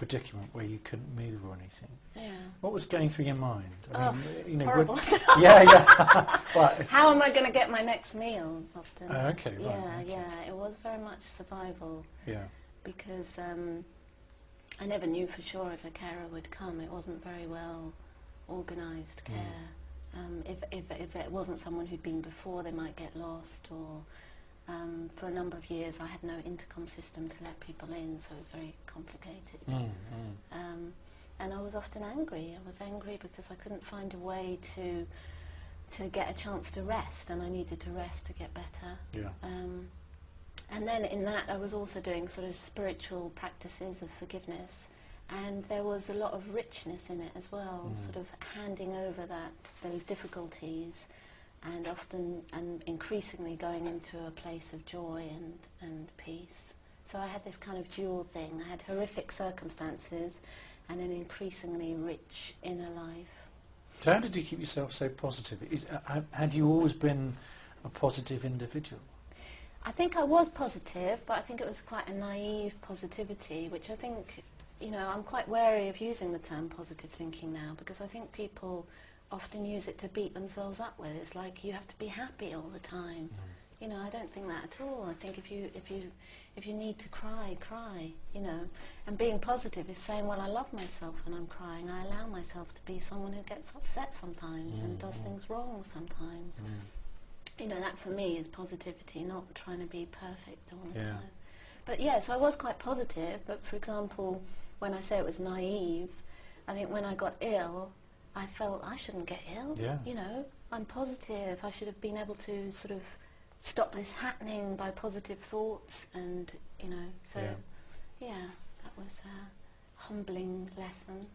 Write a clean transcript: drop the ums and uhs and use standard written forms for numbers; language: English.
predicament where you couldn't move or anything. Yeah. What was going through your mind? I mean, you know, horrible. yeah, yeah. Right. How am I going to get my next meal? Often. Okay, right. Yeah, Okay. yeah. It was very much survival. Yeah. Because I never knew for sure if a carer would come. It wasn't very well organised care. If it wasn't someone who'd been before, they might get lost, or for a number of years I had no intercom system to let people in, so it was very complicated. And I was often angry. I was angry because I couldn't find a way to get a chance to rest, and I needed to rest to get better. Yeah. And then in that I was also doing sort of spiritual practices of forgiveness, and there was a lot of richness in it as well, sort of handing over those difficulties, and often and increasingly going into a place of joy and peace. So I had this kind of dual thing. I had horrific circumstances and an increasingly rich inner life. So how did you keep yourself so positive? Had you always been a positive individual? I think I was positive, but I think it was quite a naive positivity, which I think, you know, I'm quite wary of using the term positive thinking now, because I think people often use it to beat themselves up with. It's like you have to be happy all the time. You know, I don't think that at all. I think if you need to cry, cry, you know. And being positive is saying, well, I love myself when I'm crying. I allow myself to be someone who gets upset sometimes and does things wrong sometimes. You know, that for me is positivity, not trying to be perfect all the time. But yes, I was quite positive, but for example, when I say it was naive, I think when I got ill, I felt I shouldn't get ill. You know, I'm positive. I should have been able to sort of stop this happening by positive thoughts, and, you know, so yeah, that was a humbling lesson.